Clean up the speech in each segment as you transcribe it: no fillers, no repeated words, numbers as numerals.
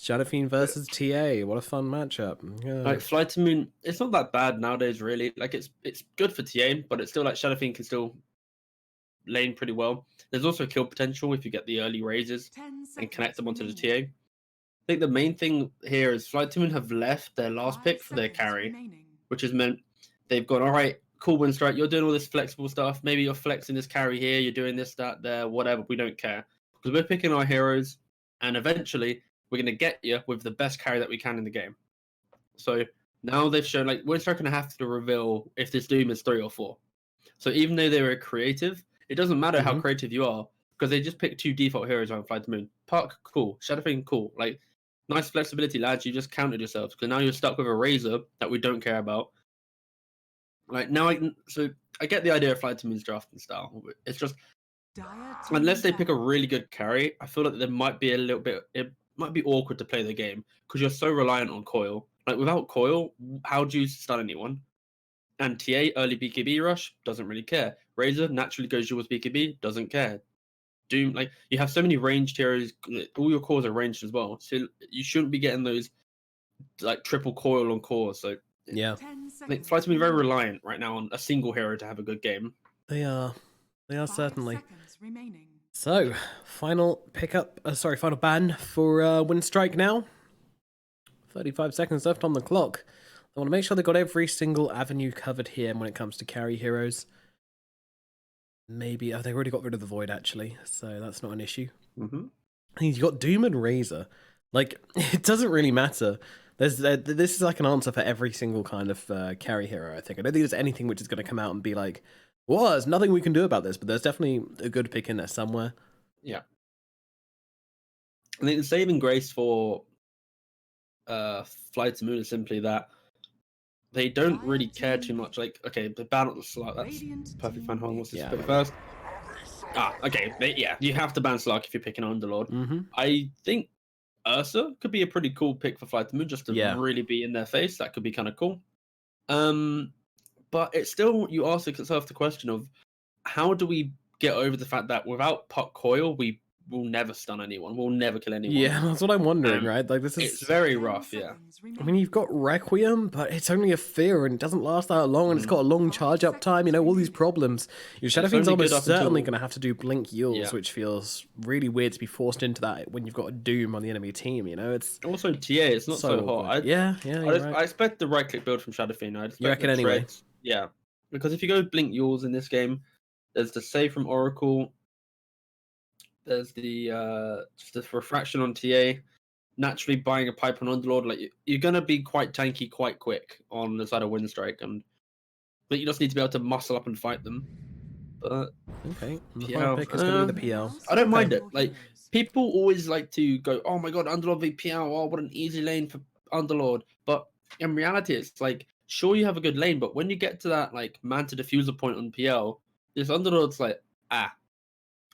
Shadowfiend versus TA. What a fun matchup. Yeah. Like FlyToMoon, it's not that bad nowadays, really. Like it's good for TA, but it's still like Shadowfiend can still lane pretty well. There's also kill potential if you get the early raises and connect them onto the TA. I think the main thing here is FlyToMoon have left their last pick for their carry, which has meant they've gone, all right, cool, Winstrike, you're doing all this flexible stuff. Maybe you're flexing this carry here, you're doing this, that, there, whatever. We don't care. Because we're picking our heroes, and eventually we're going to get you with the best carry that we can in the game. So now they've shown, like, Winstrike going to have to reveal if this Doom is 3 or 4. So even though they were creative, it doesn't matter how creative you are, because they just picked 2 default heroes on FlyToMoon. Puck, cool. Shadowfiend, cool. Like, nice flexibility, lads. You just counted yourselves, because now you're stuck with a Razor that we don't care about. Like, now I get the idea of FlyToMoon's drafting style. It's just, unless they pick a really good carry, I feel like there might be it might be awkward to play the game, because you're so reliant on Coil. Like, without Coil, how do you stun anyone? And TA, early BKB rush, doesn't really care. Razor naturally goes dual with BKB, doesn't care. Doom, like, you have so many ranged heroes, all your cores are ranged as well. So you shouldn't be getting those, like, triple Coil on core. So, yeah. Like, FlyToMoon very reliant right now on a single hero to have a good game. They are certainly. So, final final ban for Winstrike now. 35 seconds left on the clock. I want to make sure they've got every single avenue covered here when it comes to carry heroes. Maybe, they've already got rid of the Void actually, so that's not an issue. You've got Doom and Razor. Like, it doesn't really matter. This is like an answer for every single kind of carry hero, I think. I don't think there's anything which is going to come out and be like, well, there's nothing we can do about this, but there's definitely a good pick in there somewhere. Yeah. I think the saving grace for FlyToMoon is simply that they don't really care too much. Like, okay, the ban on the Slark, that's perfectly fine. Hold on, what's this pick first? Okay, you have to ban Slark if you're picking Underlord. I think Ursa could be a pretty cool pick for FlyToMoon, just to really be in their face. That could be kind of cool. But it's still, you ask yourself the question of, how do we get over the fact that without Puck Coil, we will never stun anyone, we'll never kill anyone? Yeah, that's what I'm wondering, right? Like, it's very rough, yeah. I mean, you've got Requiem, but it's only a fear and it doesn't last that long, and it's got a long charge up time, you know, all these problems. Your Shadowfiend's almost certainly going to have to do Blink Yules, which feels really weird to be forced into that when you've got a Doom on the enemy team, you know? It's also TA, it's not so hot. I expect the right-click build from Shadowfiend. You reckon anyway? Yeah, because if you go Blink Yules in this game, there's the save from Oracle, there's the just the refraction on TA. Naturally, buying a pipe on Underlord, like, you're gonna be quite tanky quite quick on the side of Winstrike, but you just need to be able to muscle up and fight them. But okay, the final pick is gonna be the PL. I don't mind it. Like, people always like to go, "Oh my god, Underlord v PL! Oh, what an easy lane for Underlord!" But in reality, it's like, sure, you have a good lane, but when you get to that, like, Manta diffuser point on PL, this Underlord's like,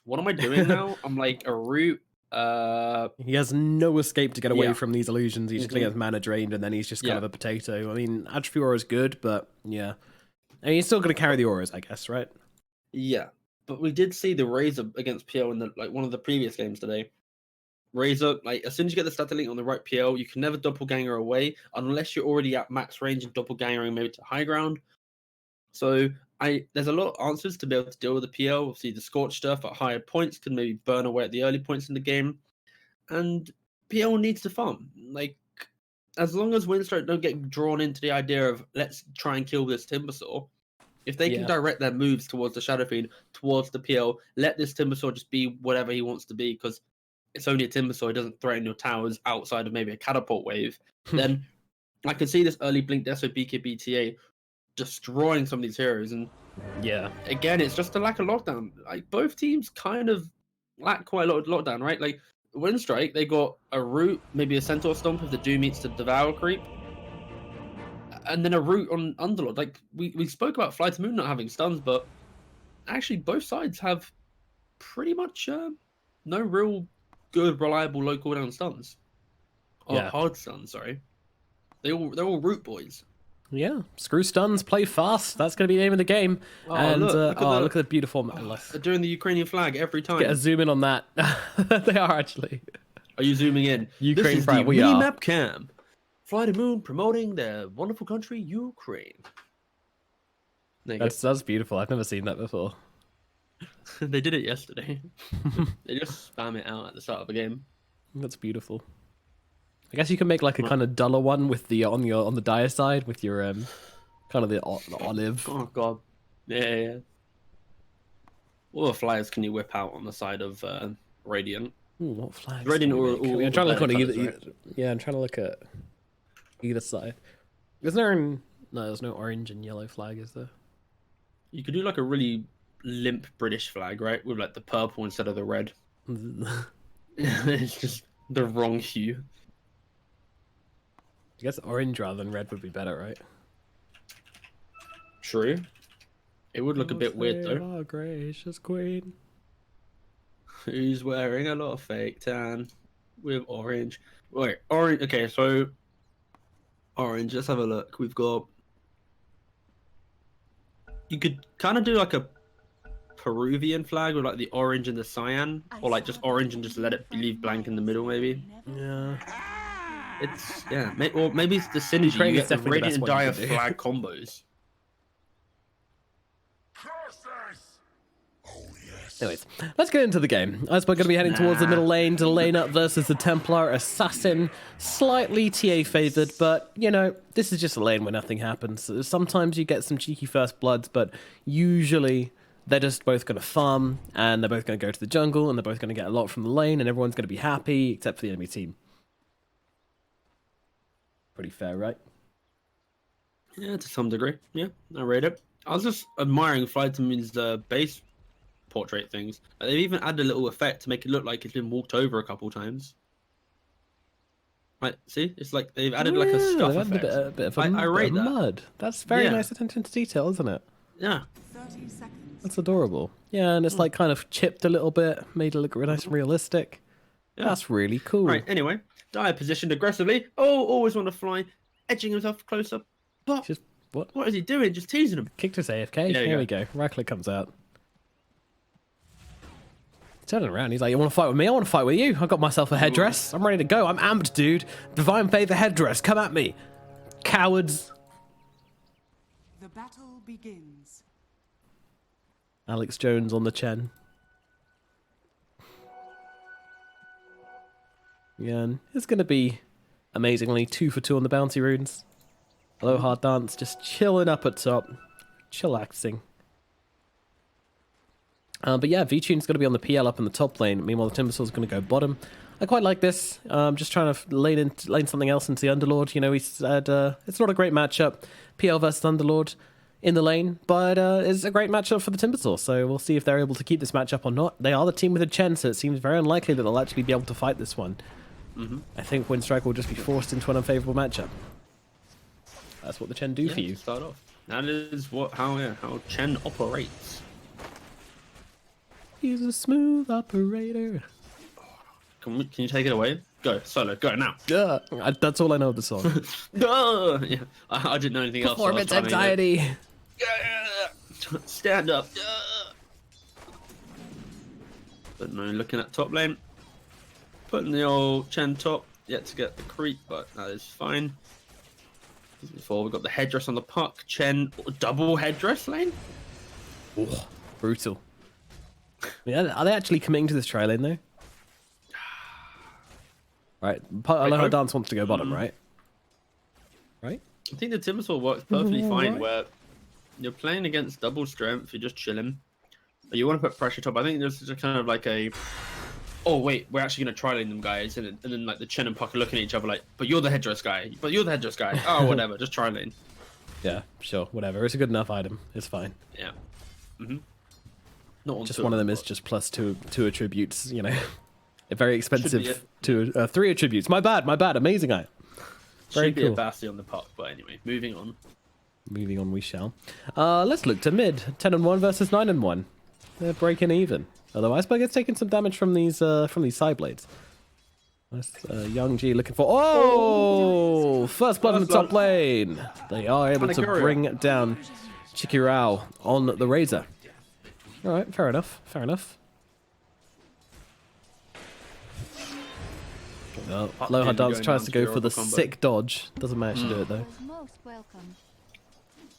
what am I doing now? I'm like a root. He has no escape to get away from these illusions. He's just gonna get his mana drained, and then he's just kind of a potato. I mean, Atrophy Aura is good, but yeah, I mean, he's still gonna carry the auras, I guess, right? Yeah, but we did see the Razor against PL in one of the previous games today. Razor, like, as soon as you get the stat link on the right PL, you can never doppelganger away unless you're already at max range and doppelgangering maybe to high ground. So there's a lot of answers to be able to deal with the PL. Obviously, the Scorch stuff at higher points can maybe burn away at the early points in the game. And PL needs to farm. Like, as long as Winstrike don't get drawn into the idea of, let's try and kill this Timbersaw, if they can direct their moves towards the Shadowfiend, towards the PL, let this Timbersaw just be whatever he wants to be, because it's only a Timbersaw, he doesn't threaten your towers outside of maybe a catapult wave, then I can see this early Blink Death BKBTA destroying some of these heroes. And again, it's just a lack of lockdown. Like, both teams kind of lack quite a lot of lockdown, right? Like, Winstrike, they got a root, maybe a Centaur Stomp if the Doom meets the Devour creep, and then a root on Underlord. Like, we spoke about FlyToMoon not having stuns, but actually both sides have pretty much no real good, reliable low cooldown stuns. Or hard stuns, sorry. They're all root boys. Yeah, screw stuns, play fast. That's going to be the name of the game. And look at the beautiful... They're doing the Ukrainian flag every time. Get a zoom in on that. They are, actually. Are you zooming in? Ukraine this is flag, the we mini are. map cam. FlyToMoon promoting their wonderful country, Ukraine. That's beautiful. I've never seen that before. They did it yesterday. They just spam it out at the start of a game. That's beautiful. I guess you can make like a kind of duller one with the on the dire side with your kind of the olive. Oh god. Yeah. What flags can you whip out on the side of Radiant? Ooh, what flags? Radiant I'm trying to look on colours, either. right? Yeah, I'm trying to look at either side. Is there no? There's no orange and yellow flag, is there? You could do like a really limp British flag, right? With like the purple instead of the red. It's just the wrong hue. I guess orange rather than red would be better, right? True. It would look a bit weird though. Oh, gracious queen. Who's wearing a lot of fake tan with orange? Wait, orange. Okay, so orange. Let's have a look. We've got. You could kind of do like a Peruvian flag with like the orange and the cyan, or like just orange and just let it leave blank in the middle, maybe. Yeah. It's or maybe it's the synergy. You get the radiant and dire flag combos. Anyways, let's get into the game. As we're going to be heading towards the middle lane to lane up versus the Templar Assassin. Slightly TA favored, but, you know, this is just a lane where nothing happens. Sometimes you get some cheeky first bloods, but usually they're just both going to farm, and they're both going to go to the jungle, and they're both going to get a lot from the lane, and everyone's going to be happy, except for the enemy team. Pretty fair, right? Yeah, to some degree. Yeah, I rate it. I was just admiring FlyToMoon's base portrait things. They've even added a little effect to make it look like it's been walked over a couple times. Right, see? It's like they've added like a stuff effect. A bit of I rate that. mud. That's very nice attention to detail, isn't it? Yeah. That's adorable. Yeah, and it's like kind of chipped a little bit, made it look nice and realistic. Yeah. That's really cool. Right, anyway. Dire positioned aggressively. Oh, always want to fly. Edging himself closer. But just what is he doing? Just teasing him. Kicked his AFK. There we go. Right click comes out. Turning around, he's like, "You want to fight with me? I want to fight with you. I got myself a headdress. I'm ready to go. I'm amped, dude. Divine Favor headdress. Come at me, cowards." The battle begins. Alex Jones on the Chen. Yeah, and it's going to be amazingly 2 for 2 on the bounty runes. Aloha Dance just chilling up at top. Chillaxing. But yeah, V-Tune's going to be on the PL up in the top lane. Meanwhile, the Timbersaur's going to go bottom. I quite like this. Just trying to lane something else into the Underlord. You know, he said it's not a great matchup. PL versus Underlord in the lane, but it's a great matchup for the Timbersaur. So we'll see if they're able to keep this matchup or not. They are the team with a Chen, so it seems very unlikely that they'll actually be able to fight this one. I think Winstrike will just be forced into an unfavorable matchup. That's what the Chen do for you. Start off. That is how Chen operates. He's a smooth operator. Can you take it away? Go solo. Go now. Yeah, that's all I know of the song. Yeah, I didn't know anything else. Performance anxiety. Yeah. Stand up. Yeah. But no, looking at top lane. Putting the old Chen top. Yet to get the creep, but that is fine. Before we got the headdress on the puck. Chen double headdress lane. Oh, brutal. Yeah, are they actually committing to this tri lane though? Right, Aloha Dance wants to go bottom, right? Right? I think the Timbersaur works perfectly fine where you're playing against double strength, you're just chilling. But you want to put pressure top. I think there's just kind of like a, oh wait, we're actually going to tri lane them guys. And then like the Chen and Puck are looking at each other like, but you're the headdress guy. But you're the headdress guy. Oh, whatever, just tri lane. Yeah, sure, whatever. It's a good enough item. It's fine. Yeah. Just one of them is just plus two attributes, you know. Very expensive. 3 attributes. My bad. Amazing item. Very cool. Should be a Basti on the puck, but anyway, moving on. Moving on we shall. Let's look to mid. 10-1 versus 9-1. They're breaking even. Although Iceberg gets taken some damage from these side blades. That's Young G looking for. Oh! First blood in the top lane. They are able to bring down Chikirao on the Razor. Alright, fair enough. Oh, Up Aloha in Dance going tries down to to go your for the combo. sick dodge. Doesn't manage to do it though. Was most welcome.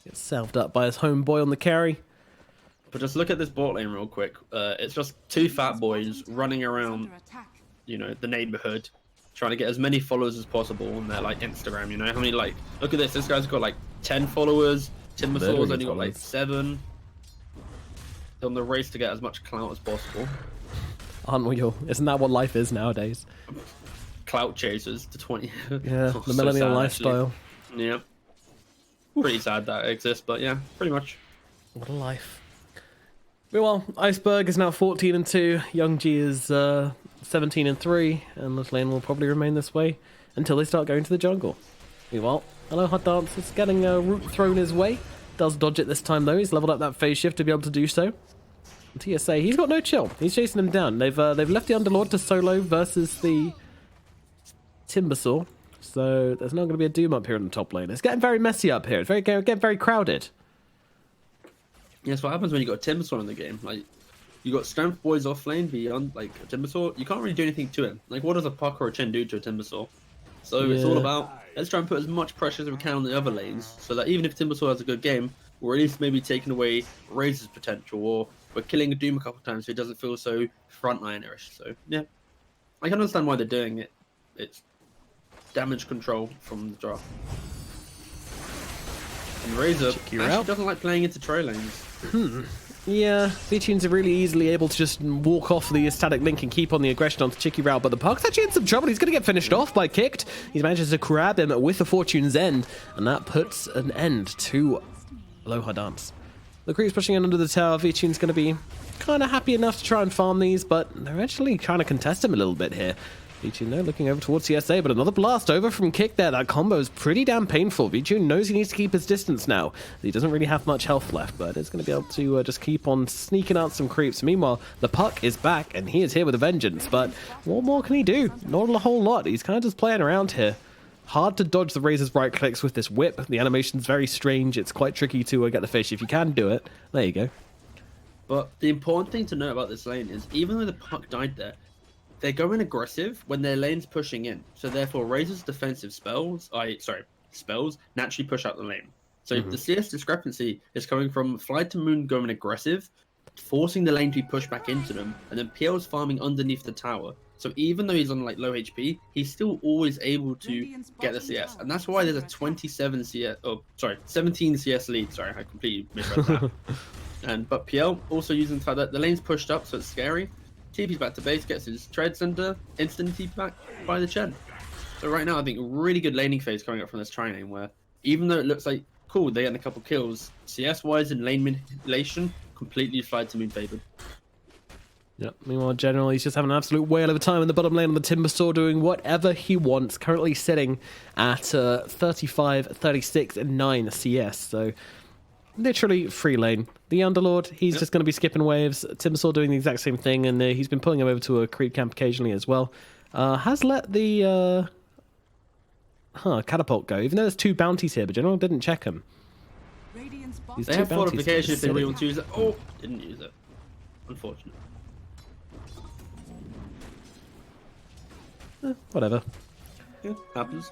Gets salved up by his homeboy on the carry. But just look at this bot lane real quick. It's just two fat boys running around, you know, the neighborhood, trying to get as many followers as possible on their like Instagram. You know, how many like? Look at this. This guy's got like 10 followers. Timbersaur's only got like 7. They're on the race to get as much clout as possible. Aren't we all? Isn't that what life is nowadays? Clout chasers to 20. Yeah, Oh, the so millennial sad, lifestyle. actually. Yeah. Pretty sad that it exists, but yeah, pretty much. What a life. Meanwhile, Iceberg is now 14-2. Young G is 17-3, and this lane will probably remain this way until they start going to the jungle. Meanwhile, Aloha Dance is getting a root thrown his way. Does dodge it this time though. He's leveled up that phase shift to be able to do so. And TSA, he's got no chill. He's chasing him down. They've left the Underlord to solo versus the Timbersaw. So there's not going to be a Doom up here in the top lane. It's getting very messy up here. It's getting very crowded. Yes, what happens when you got a Timbersaw in the game? Like, you got strength boys off lane beyond like a Timbersaw. You can't really do anything to him. Like, what does a Puck or a Chen do to a Timbersaw? So it's all about, let's try and put as much pressure as we can on the other lanes, so that even if Timbersaw has a good game, we're at least maybe taking away Razor's potential, or we're killing a Doom a couple times so it doesn't feel so frontlinerish. So yeah, I can understand why they're doing it. It's damage control from the draft. And Razor actually doesn't like playing into trail lanes. Yeah, VTunes are really easily able to just walk off the static link and keep on the aggression onto Chicky Route, but the Puck's actually in some trouble. He's going to get finished off by Kicked. He manages to grab him with the Fortune's End, and that puts an end to Aloha Dance. The creep's pushing in under the tower. VTune's going to be kind of happy enough to try and farm these, but they're actually trying to contest him a little bit here. VTune, though, looking over towards CSA, but another blast over from Kick there. That combo is pretty damn painful. VTune knows he needs to keep his distance now. He doesn't really have much health left, but it's going to be able to just keep on sneaking out some creeps. Meanwhile, the Puck is back, and he is here with a vengeance, but what more can he do? Not a whole lot. He's kind of just playing around here. Hard to dodge the Razor's right clicks with this whip. The animation's very strange. It's quite tricky to get the fish. If you can do it, there you go. But the important thing to know about this lane is, even though the Puck died there, they're going aggressive when their lane's pushing in. So therefore, Razor's defensive spells naturally push out the lane. So the CS discrepancy is coming from FlyToMoon going aggressive, forcing the lane to be pushed back into them, and then PL's farming underneath the tower. So even though he's on like low HP, he's still always able to get the CS. And that's why there's a 17 CS lead. Sorry, I completely misread that. But PL also using the fact that the lane's pushed up, so it's scary. TP's back to base, gets his treads under, instant TP back by the Chen. So right now, I think a really good laning phase coming up from this tri-lane, where even though it looks like, cool, they get a couple kills, CS-wise and lane manipulation, completely FlyToMoon favored. Yep. Meanwhile, General, he's just having an absolute whale of a time in the bottom lane on the Timbersaw, doing whatever he wants. Currently sitting at 35, 36, and 9 CS. So literally free lane. The Underlord, he's just going to be skipping waves. Timbersaw doing the exact same thing, and he's been pulling him over to a creep camp occasionally as well. Has let the catapult go, even though there's 2 bounties here, but General didn't check them. They have fortification if they really want to use it. Oh, didn't use it. Unfortunate. Whatever. Yeah, happens.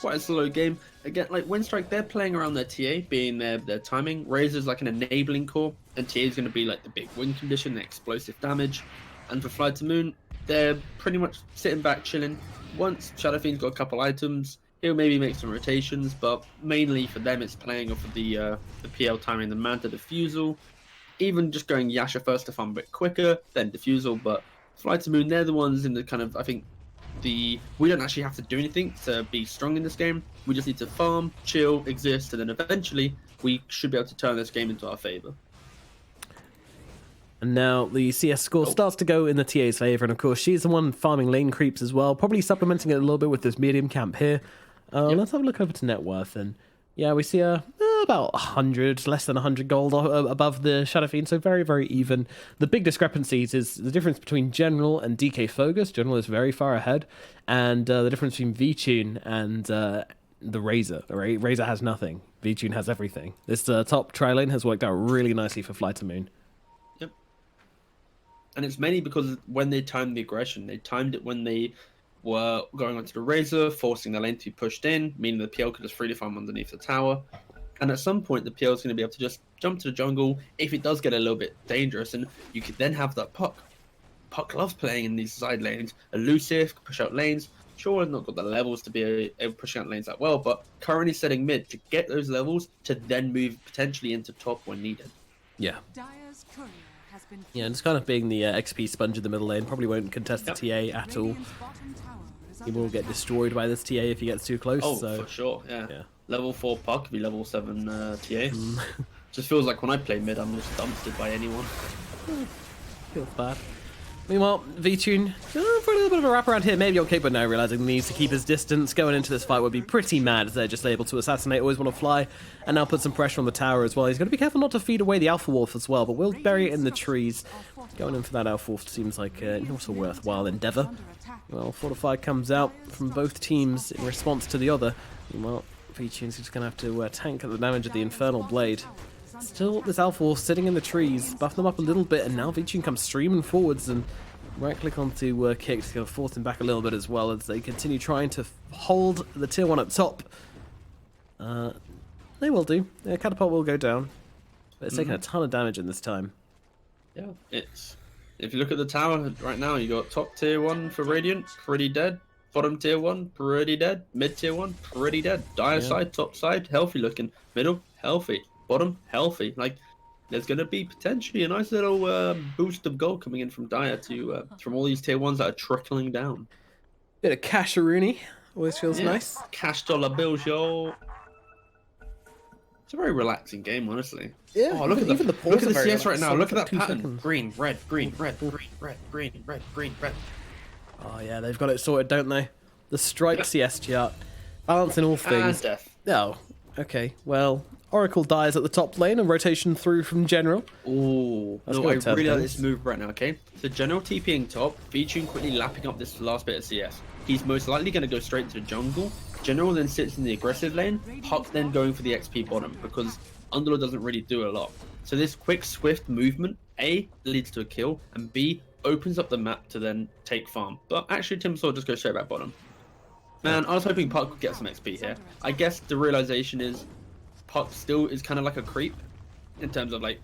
Quite a slow game. Again, like Winstrike, they're playing around their TA, being their timing. Razor's like an enabling core, and TA is going to be like the big win condition, the explosive damage. And for FlyToMoon, they're pretty much sitting back, chilling. Once Shadow Fiend's got a couple items, he'll maybe make some rotations, but mainly for them, it's playing off of the PL timing, the Manta Diffusal. Even just going Yasha first to farm a bit quicker, then Diffusal. But FlyToMoon, they're the ones in the kind of, I think, we don't actually have to do anything to be strong in this game. We just need to farm, chill, exist, and then eventually we should be able to turn this game into our favor. And now the CS score starts to go in the TA's favor, and of course she's the one farming lane creeps as well, probably supplementing it a little bit with this medium camp here. Let's have a look over to net worth, and yeah, we see about 100, less than 100 gold above the Shadow Fiend, so very, very even. The big discrepancies is the difference between General and DK Fogus. General is very far ahead, and the difference between VTune and the Razor. Razor has nothing. VTune has everything. This top tri-lane has worked out really nicely for FlyToMoon. Yep. And it's mainly because when they timed the aggression, they timed it when they were going onto the Razor, forcing the lane to be pushed in, meaning the PL could just freely farm underneath the tower. And at some point, the PL is going to be able to just jump to the jungle if it does get a little bit dangerous, and you could then have that Puck. Puck loves playing in these side lanes. Elusive, push out lanes. Sure, not got the levels to be able to push out lanes that well, but currently setting mid to get those levels to then move potentially into top when needed. Yeah. Dire's courier has been Yeah, and it's kind of being the XP sponge in the middle lane. Probably won't contest the TA at all. Radiant's bottom tower is He under will get attack. destroyed by this TA if he gets too close. Oh, so. for sure, yeah. Level 4 Puck could be level 7 TA. Mm. Just feels like when I play mid, I'm just dumpstered by anyone. Feels bad. Meanwhile, VTune for a little bit of a wraparound here. Maybe okay, but now realizing he needs to keep his distance. Going into this fight would be pretty mad as they're just able to assassinate, always want to fly, and now put some pressure on the tower as well. He's going to be careful not to feed away the Alpha Wolf as well, but we'll bury it in the trees. Going in for that Alpha Wolf seems like not a worthwhile endeavor. Well, Fortify comes out from both teams in response to the other. Meanwhile, VTune's just going to have to tank the damage of the Infernal Blade. Still, this Alpha Wolf sitting in the trees, buff them up a little bit, and now VTune comes streaming forwards and right-click onto Kick to force him back a little bit as well as they continue trying to hold the tier 1 up top. They will do. Catapult will go down, but it's taking a ton of damage in this time. Yeah, it's... If you look at the tower right now, you got top tier 1 for Radiant, pretty dead. Bottom tier 1, pretty dead. Mid tier 1, pretty dead. Dire side, top side, healthy looking. Middle, healthy. Bottom, healthy. Like, there's going to be potentially a nice little boost of gold coming in from Dire to from all these tier 1s that are trickling down. Bit of casheroony. Always feels nice. Cash dollar bills, yo. It's a very relaxing game, honestly. Yeah, oh, look at even the pause look at are the very CS right now. relaxed. Look at that 2 pattern. seconds. Green, red, green, red, green, red, green, red, green, red. Oh yeah, they've got it sorted, don't they? The strike CS chart. Balancing all things. And death. Oh, okay. Well, Oracle dies at the top lane and rotation through from General. Oh, That's no, gonna I turn really like things. this move right now, okay? So General TPing top, VTune quickly lapping up this last bit of CS. He's most likely going to go straight to the jungle. General then sits in the aggressive lane, Puck then going for the XP bottom because Underlord doesn't really do a lot. So this quick, swift movement, A, leads to a kill, and B, opens up the map to then take farm. But actually, Timbersaw just goes straight back bottom. Man, I was hoping Puck would get some XP here. I guess the realization is Puck still is kind of like a creep in terms of like,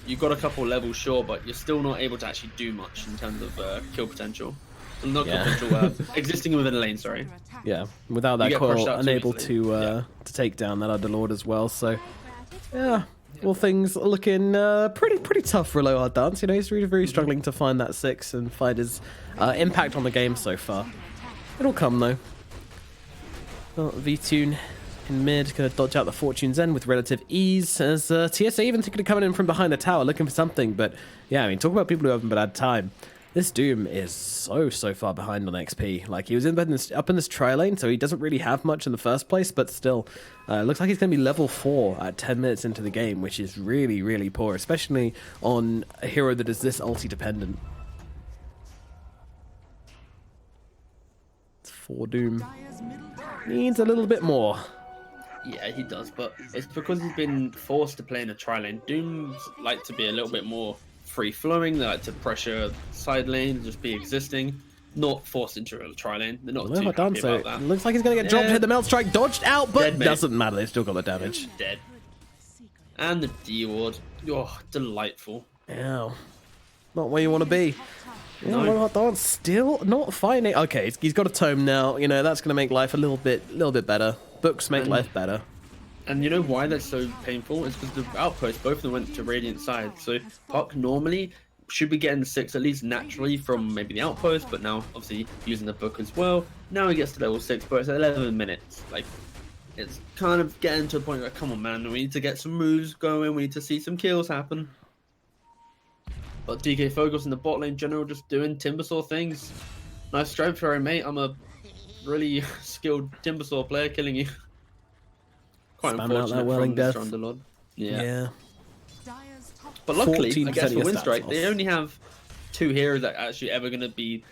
you got a couple levels, sure, but you're still not able to actually do much in terms of kill potential. Not kill potential, existing within a lane, sorry. Yeah, without that get crushed coil, out too unable easily. to take down that Underlord as well. So, yeah, all things are looking pretty tough for Low Hard Dance. You know, he's really, really struggling to find that 6 and find his impact on the game so far. It'll come though. Well, VTune in mid, going to dodge out the Fortune's End with relative ease, as TSA even thinking of coming in from behind the tower, looking for something, but yeah, I mean, talk about people who haven't had time. This Doom is so far behind on XP. Like, he was up in this tri-lane, so he doesn't really have much in the first place, but still, looks like he's going to be level 4 at 10 minutes into the game, which is really, really poor, especially on a hero that is this ulti-dependent. It's 4 Doom. Dire's middle tower Needs a little bit more. Yeah, he does, but it's because he's been forced to play in a tri-lane. Dooms like to be a little bit more free-flowing. They like to pressure side lane, just be existing, not forced into a tri-lane. They're not too happy about that. Looks like he's going to get dropped, hit the Melt Strike, dodged out, but Dead, mate. doesn't matter, they've still got the damage. Dead. And the D ward. Oh, delightful. Ow. Not where you want to be. Yeah, No. Low Hard Dance still not finding. Okay, he's got a tome now. You know, that's going to make life a little bit better. Books make life better. And you know why that's so painful? It's because the outposts, both of them went to Radiant side. So Puck normally should be getting 6 at least naturally from maybe the outpost, but now obviously using the book as well. Now he gets to level 6, but it's 11 minutes. Like, it's kind of getting to a point where, come on, man, we need to get some moves going. We need to see some kills happen. But DK Focus in the bot lane, General just doing Timbersaw things. Nice strength for mate. I'm a really skilled Timbersaw player, killing you. Quite Spamming out unfortunate that Whirling from Death. Mr. Underlord. Yeah. Dire's top But luckily, 14% I guess for of your stats Winstrike, off. they only have 2 heroes that are actually ever going to be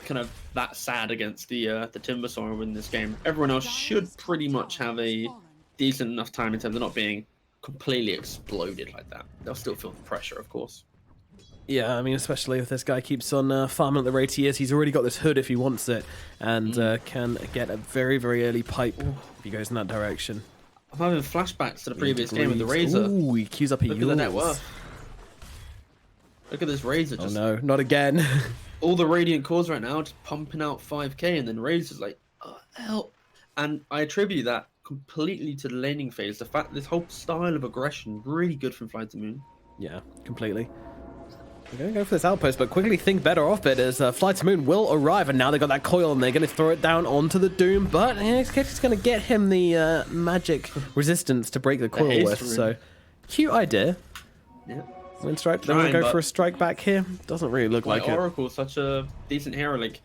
kind of that sad against the Timbersaw in this game. Everyone else should pretty much have a decent enough time in terms of not being completely exploded like that. They'll still feel the pressure, of course. Yeah, I mean, especially if this guy keeps on farming at the rate he is, he's already got this hood if he wants it, and can get a very, very early pipe if he goes in that direction. I'm having flashbacks to the previous game with the Razor. Ooh, he queues up a Look at the net worth. Look at this Razor. Oh no, not again. All the Radiant cores right now just pumping out 5k, and then Razor's like, oh, help. And I attribute that completely to the laning phase. The fact this whole style of aggression really good from FlyToMoon. Yeah, completely. We're going to go for this outpost, but quickly think better of it as FlyToMoon will arrive, and now they've got that coil, and they're going to throw it down onto the Doom, but it's going to get him the magic resistance to break the coil with, so cute idea. Yeah. Winstrike, they're going to go for a strike back here. Doesn't really look like it. Oracle's such a decent hero. Like,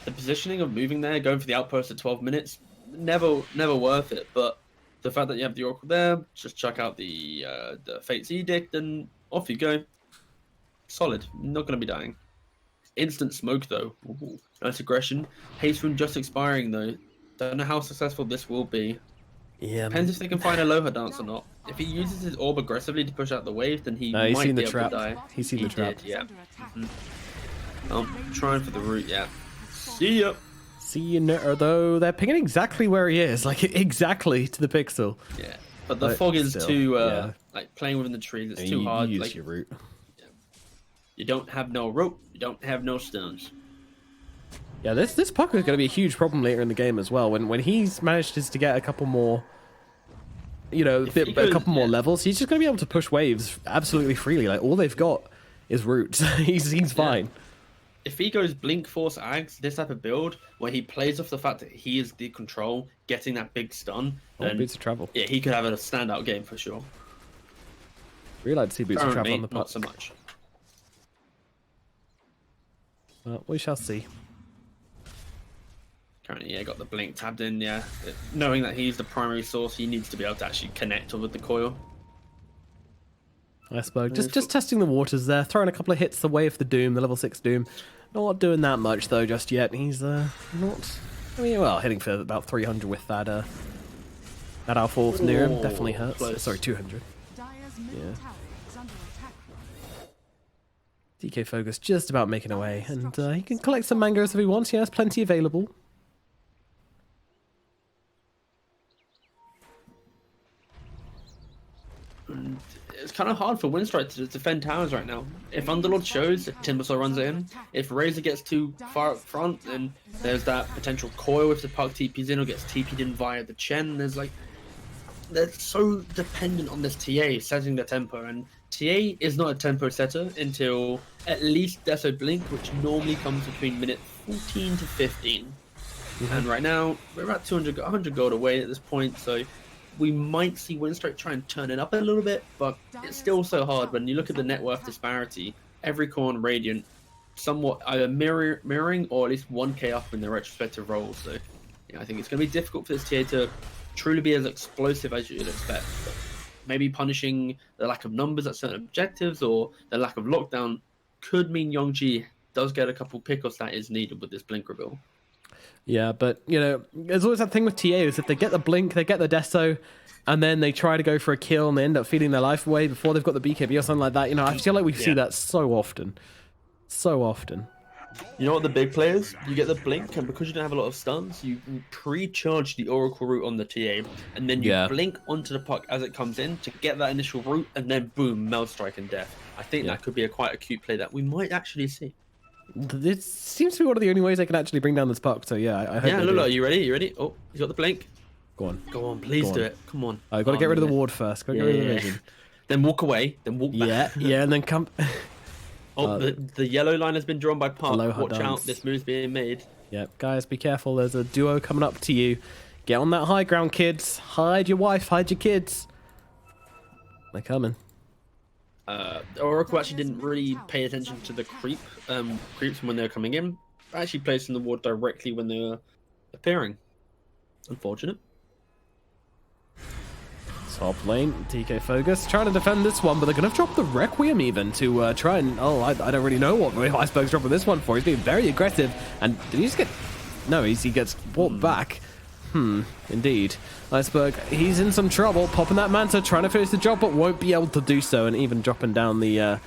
the positioning of moving there, going for the outpost at 12 minutes, never worth it, but the fact that you have the Oracle there, just chuck out the Fate's Edict, and off you go. Solid. Not going to be dying. Instant smoke, though. Ooh, nice aggression. Haste Rune just expiring, though. Don't know how successful this will be. Yeah. Depends if they can find a Aloha dance or not. If he uses his orb aggressively to push out the wave, then he's seen be the able trap. to die. He's seen the trap. Did, yeah. Trying for the root, yeah. See ya. See you later, though. They're pinging exactly where he is, like exactly to the pixel. Yeah, but the fog is too like playing within the trees. It's too hard. You use like, your root. You don't have no rope. You don't have no stones. Yeah, this puck is going to be a huge problem later in the game as well. When he's managed to get a couple more, a couple more levels, he's just going to be able to push waves absolutely freely. Like all they've got is roots. he's fine. If he goes Blink Force Ags, this type of build, where he plays off the fact that he is the control, getting that big stun, then Boots of Travel. Yeah, he could have a standout game for sure. Really like to see Boots of Travel on the puck. Not so much. Well, we shall see. Currently, got the Blink tabbed in, knowing that he's the primary source, he needs to be able to actually connect with the coil. Iceberg, just testing the waters there, throwing a couple of hits away for the Doom, the level 6 Doom. Not doing that much though just yet. He's hitting for about 300 with that outfall near him. Definitely hurts. Close. Sorry, 200. Yeah. DK Focus just about making away, and he can collect some mangoes if he wants. He has plenty available. It's kind of hard for Winstrike to defend towers right now. If Underlord shows, Timbersaw runs it in. If Razor gets too far up front, then there's that potential coil if the puck TP's in or gets TP'd in via the Chen. They're so dependent on this TA setting the tempo, and TA is not a tempo setter until at least Deso Blink, which normally comes between minute 14 to 15. And right now, we're about 100 gold away at this point, so we might see Winstrike try and turn it up a little bit, but it's still so hard when you look at the net worth disparity. Every core on Radiant somewhat either mirroring or at least 1k up in their respective roles. So I think it's going to be difficult for this TA to truly be as explosive as you'd expect. But maybe punishing the lack of numbers at certain objectives or the lack of lockdown could mean Yongji does get a couple pickoffs that is needed with this Blink reveal. Yeah, but, there's always that thing with TA is if they get the Blink, they get the Deso, and then they try to go for a kill and they end up feeding their life away before they've got the BKB or something like that. I feel like we see that so often. So often. You know what the big play is? You get the Blink, and because you don't have a lot of stuns, you pre-charge the Oracle root on the TA, and then you blink onto the puck as it comes in to get that initial root, and then boom, Meld Strike and death. I think that could be quite a cute play that we might actually see. It seems to be one of the only ways I can actually bring down this puck, so I hope look, are you ready? You ready? Oh, he's got the Blink. Go on, please do it. Come on. I've got to get rid of the ward first. Got to get rid of the vision. Then walk away, then walk back. Yeah, and then come... the yellow line has been drawn by Park. Watch out, this move's being made. Yep, guys, be careful. There's a duo coming up to you. Get on that high ground, kids. Hide your wife, hide your kids. They're coming. Oracle actually didn't really pay attention to the creeps when they were coming in. Actually placing the ward directly when they were appearing. Unfortunate. Top lane, TK Focus trying to defend this one, but they're going to drop the Requiem even to try and... I don't really know what Iceberg's dropping this one for. He's being very aggressive. And did he just get... No, he gets brought back. Indeed. Iceberg, he's in some trouble. Popping that Manta, trying to finish the job, but won't be able to do so. And even dropping down the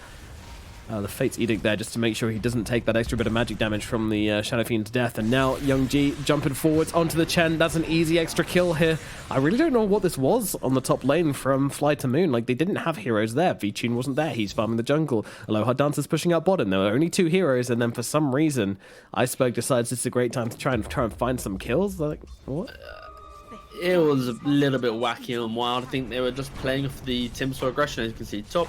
the Fate's Edict there just to make sure he doesn't take that extra bit of magic damage from the Shadow Fiend's death. And now Young G jumping forwards onto the Chen. That's an easy extra kill here. I really don't know what this was on the top lane from FlyToMoon. Like, they didn't have heroes there. V-Tune wasn't there. He's farming the jungle. Aloha Dancer's pushing out bottom. There were only 2 heroes, and then for some reason, Iceberg decides it's a great time to try and find some kills. Like, what? It was a little bit wacky and wild. I think they were just playing off the Timbersaw aggression, as you can see top.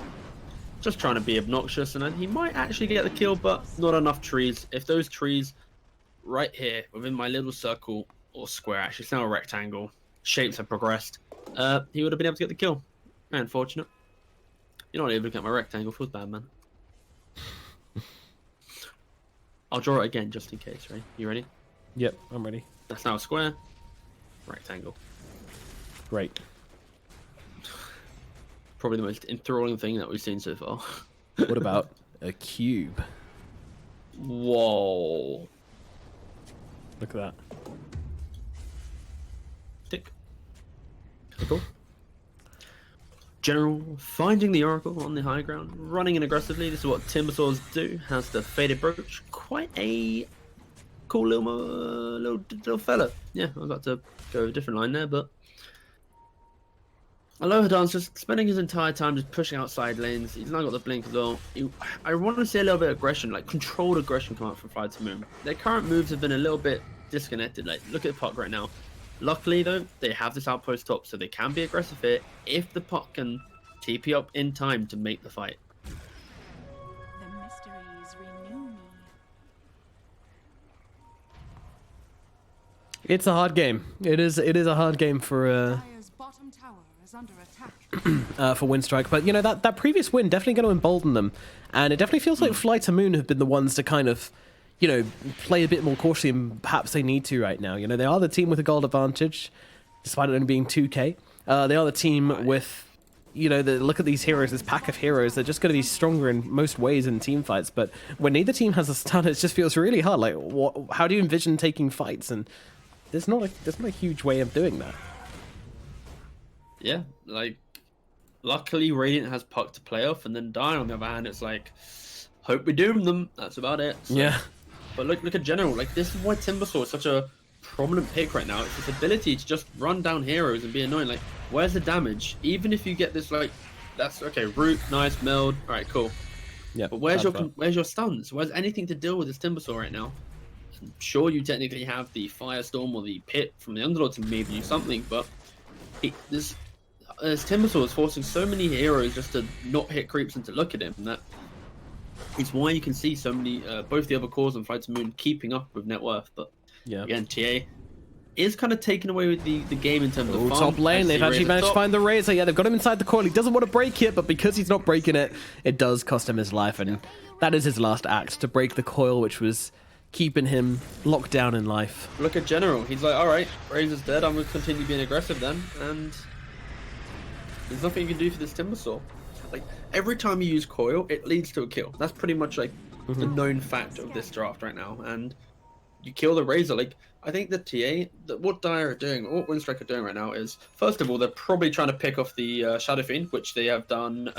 Just trying to be obnoxious, and then he might actually get the kill, but not enough trees. If those trees right here within my little circle or square, actually it's now a rectangle, shapes have progressed, he would have been able to get the kill. Very unfortunate. You're not able to get my rectangle. Feels bad, man. I'll draw it again just in case, right? You ready? Yep, I'm ready. That's now a square, rectangle. Great. Probably the most enthralling thing that we've seen so far. What about a cube? Whoa. Look at that. Tick. Cool. General finding the Oracle on the high ground, running in aggressively. This is what Timbersaws do. Has the Faded Brooch. Quite a cool little fella. Yeah, I was about to go a different line there, but Aloha Dancer's spending his entire time just pushing out side lanes. He's now got the blink as well. I want to see a little bit of aggression, like controlled aggression come out from FlyToMoon. Their current moves have been a little bit disconnected. Like, look at the puck right now. Luckily, though, they have this outpost top, so they can be aggressive here if the puck can TP up in time to make the fight. The mysteries renew me. It's a hard game. It is a hard game for Dire's bottom tower is under attack. for Winstrike, but you know that previous win definitely going to embolden them, and it definitely feels like FlyToMoon have been the ones to kind of, you know, play a bit more cautiously, and perhaps they need to right now. You know, they are the team with a gold advantage, despite it only being 2k. They are the team with, you know, look at these heroes, this pack of heroes. They're just going to be stronger in most ways in team fights, but when neither team has a stun, it just feels really hard. Like, how do you envision taking fights? And there's not a huge way of doing that. Yeah, like, luckily Radiant has puck to play off, and then Dire on the other hand, it's like, hope we doom them. That's about it. So, yeah. But look at General. Like, this is why Timbersaw is such a prominent pick right now. It's this ability to just run down heroes and be annoying. Like, where's the damage? Even if you get this, like, that's okay. Root, nice meld. All right, cool. Yeah. But where's your stuns? Where's anything to deal with this Timbersaw right now? I'm sure you technically have the Firestorm or the Pit from the Underlord to maybe do something, but this Timbersaw is forcing so many heroes just to not hit creeps and to look at him. And that is why you can see so many, both the other cores and FlyToMoon keeping up with net worth. But yeah, again, TA is kind of taken away with the game in terms of farm. Top lane, they've actually managed to find the Razor. Yeah, they've got him inside the coil. He doesn't want to break it, but because he's not breaking it, it does cost him his life. And that is his last act, to break the coil, which was keeping him locked down in life. Look at General. He's like, all right, Razor's dead. I'm going to continue being aggressive then. And there's nothing you can do for this Timbersaw. Like, every time you use coil, it leads to a kill. That's pretty much like the known fact of this draft right now. And you kill the Razor. Like, I think the TA, what Dire are doing, or what Winstrike are doing right now is, first of all, they're probably trying to pick off the Shadow Fiend, which they have done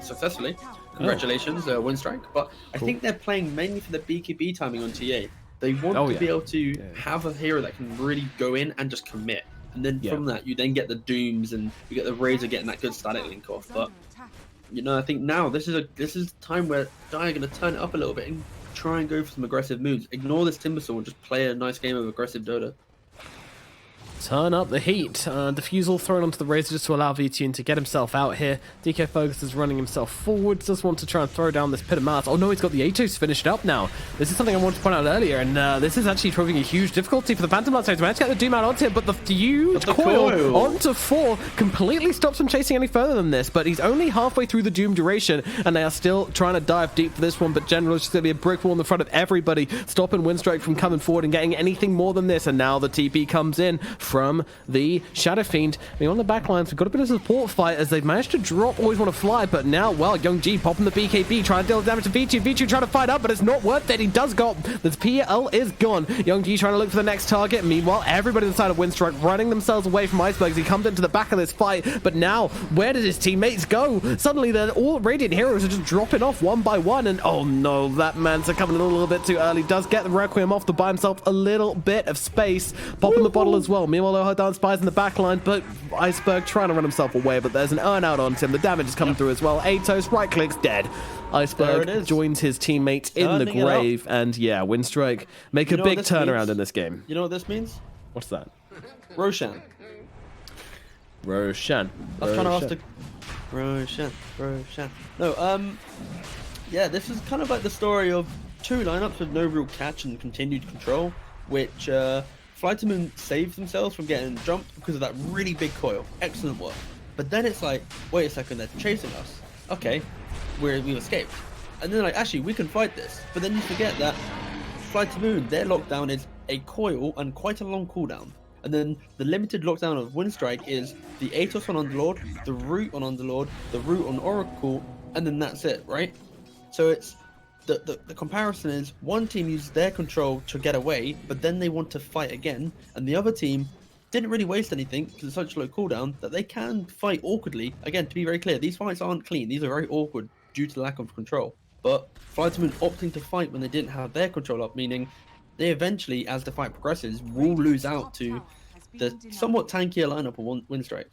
successfully. Congratulations, Winstrike. But I think they're playing mainly for the BKB timing on TA. They want to be able to have a hero that can really go in and just commit. And then from that, you then get the Dooms and you get the Razor getting that good static link off. But, you know, I think now this is a time where Dire are going to turn it up a little bit and try and go for some aggressive moves. Ignore this Timbersaw and just play a nice game of aggressive Dota. Turn up the heat. Diffusal thrown onto the Razor just to allow V-Tune to get himself out here. DK Focus is running himself forwards. Does want to try and throw down this Parimatch. Oh no, he's got the Atos finished up now. This is something I wanted to point out earlier, and this is actually proving a huge difficulty for the Phantom Blast. He's managed to get the Doom out onto him, but the huge coil onto 4 completely stops him chasing any further than this, but he's only halfway through the Doom duration, and they are still trying to dive deep for this one, but generally it's just going to be a brick wall in the front of everybody, stopping Winstrike from coming forward and getting anything more than this, and now the TP comes in from the Shadow Fiend. I mean, on the back lines, we've got a bit of a support fight as they've managed to drop Always Want to Fly, but now, well, Young G popping the BKB, trying to deal damage to V2. V2 trying to fight up, but it's not worth it. He does go. The PL is gone. Young G trying to look for the next target. Meanwhile, everybody inside of Winstrike running themselves away from Iceberg as he comes into the back of this fight. But now, where does his teammates go? Suddenly, they're all Radiant heroes are just dropping off one by one, and oh no, that man's coming in a little bit too early. Does get the Requiem off to buy himself a little bit of space. Popping the bottle as well. Meanwhile, Lohadan spies in the back line, but Iceberg trying to run himself away, but there's an earn out on him. The damage is coming through as well. Atos, right clicks, dead. Iceberg joins his teammate in the grave, and yeah, Winstrike make a big turnaround in this game. You know what this means? What's that? Roshan. Roshan. I was trying to ask the... Roshan. No, yeah, this is kind of like the story of two lineups with no real catch and continued control, which FlyToMoon saved themselves from getting jumped because of that really big coil. Excellent work. But then it's like, wait a second, they're chasing us. Okay, we've escaped. And then like, actually, we can fight this. But then you forget that FlyToMoon, their lockdown is a coil and quite a long cooldown. And then the limited lockdown of Winstrike is the Atos on Underlord, the Root on Underlord, the Root on Oracle, and then that's it, right? So it's the comparison is one team uses their control to get away, but then they want to fight again, and the other team didn't really waste anything because it's such a low cooldown that they can fight awkwardly. Again, to be very clear, these fights aren't clean. These are very awkward due to lack of control. But FlyToMoon opting to fight when they didn't have their control up, meaning they eventually, as the fight progresses, will lose out to the somewhat tankier lineup of Winstrike.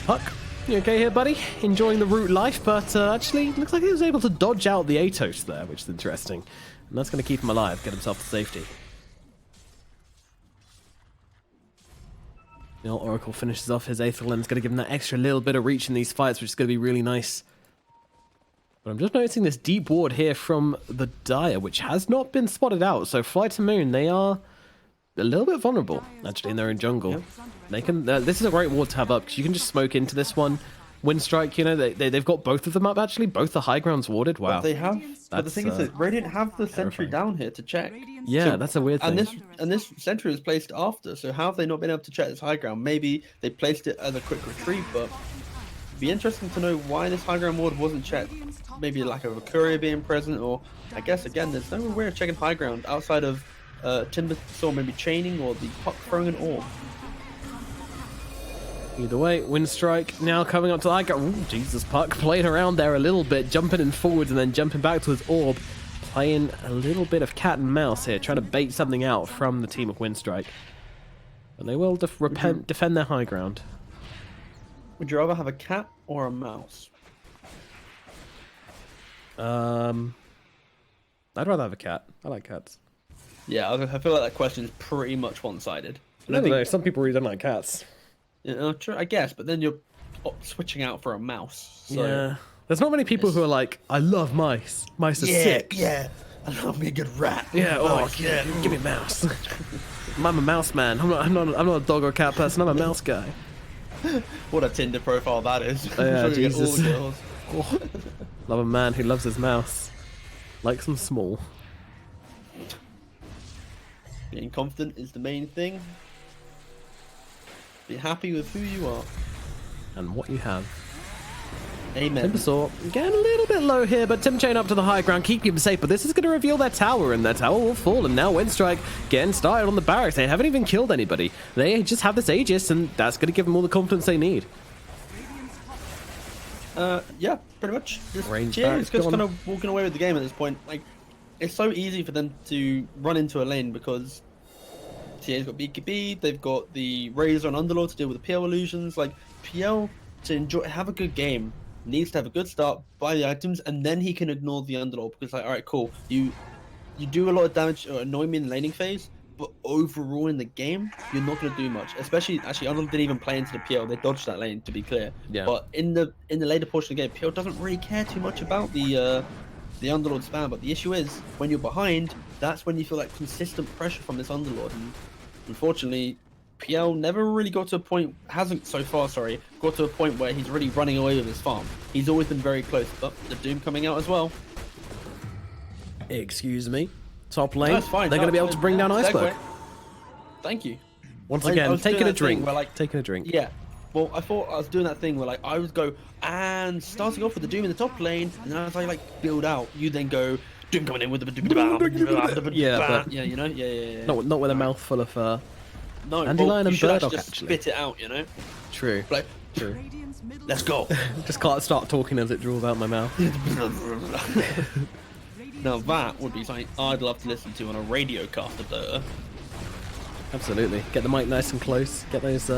Puck, you okay here, buddy? Enjoying the Root life, but actually, looks like he was able to dodge out the Atos there, which is interesting. And that's going to keep him alive, get himself to safety. You know, Oracle finishes off his Aether and it's going to give him that extra little bit of reach in these fights, which is going to be really nice. But I'm just noticing this deep ward here from the Dire, which has not been spotted out. So FlyToMoon, they are a little bit vulnerable, actually, in their own jungle. Yep. They can. This is a great ward to have up, because you can just smoke into this one. Winstrike, you know, they've got both of them up, actually. Both the high grounds warded. Wow. But they have. But the thing is that Radiant have the sentry down here to check. Yeah, so, that's a weird thing. And this sentry was placed after, so how have they not been able to check this high ground? Maybe they placed it as a quick retreat, but it'd be interesting to know why this high ground ward wasn't checked. Maybe lack of a courier being present, or I guess, again, there's no way of checking high ground outside of Timbersaw maybe chaining or the Puck throwing an orb. Either way, Winstrike now coming up to the high ground. Ooh, Jesus, Puck playing around there a little bit, jumping in forwards and then jumping back to his orb. Playing a little bit of cat and mouse here, trying to bait something out from the team of Winstrike. And they will defend their high ground. Would you rather have a cat or a mouse? I'd rather have a cat. I like cats. Yeah, I feel like that question is pretty much one-sided. I don't know, some people really don't like cats. Yeah, true, I guess, but then you're switching out for a mouse. So yeah. There's not many people who are like, I love mice. Mice are sick. Yeah, I love me a good rat. Yeah, yeah, give me a mouse. I'm a mouse man. I'm not a dog or cat person. I'm a mouse guy. What a Tinder profile that is. Oh, yeah, Jesus. Oh, love a man who loves his mouse. Likes them small. Being confident is the main thing. Be happy with who you are. And what you have. Amen. Timbersaw getting a little bit low here, but Timchain up to the high ground, keeping him safe, but this is going to reveal their tower, and their tower will fall, and now Winstrike getting started on the barracks. They haven't even killed anybody. They just have this Aegis, and that's going to give them all the confidence they need. Yeah, pretty much. GA is just kind of walking away with the game at this point. Like, it's so easy for them to run into a lane because TA's got BKB, they've got the Razor and Underlord to deal with the PL illusions. Like, PL, to have a good game, needs to have a good start, buy the items, and then he can ignore the Underlord, because like, alright, cool, you do a lot of damage or annoy me in the laning phase, but overall in the game, you're not going to do much. Especially, actually, Underlord didn't even play into the PL, they dodged that lane, to be clear. Yeah. But in the later portion of the game, PL doesn't really care too much about the Underlord spam, but the issue is, when you're behind, that's when you feel like consistent pressure from this Underlord, and unfortunately, PL never really got to a point, hasn't so far, sorry, got to a point where he's really running away with his farm. He's always been very close, but the Doom coming out as well. Excuse me. Top lane. That's fine. They're going to be able to bring down Iceberg. Thank you. Once again, taking a drink. Taking a drink. Yeah. Well, I thought I was doing that thing where like I would go and starting off with the Doom in the top lane, and then as I like build out, you then go Doom coming in with the yeah, you know, yeah. Not with a mouthful of no, Dandelion and Burdock, just actually. spit it out, you know. True. Like, True. let's go. Just can't start talking as it draws out my mouth. Now that would be something I'd love to listen to on a radio cast of Dota. Absolutely. Get the mic nice and close. Get those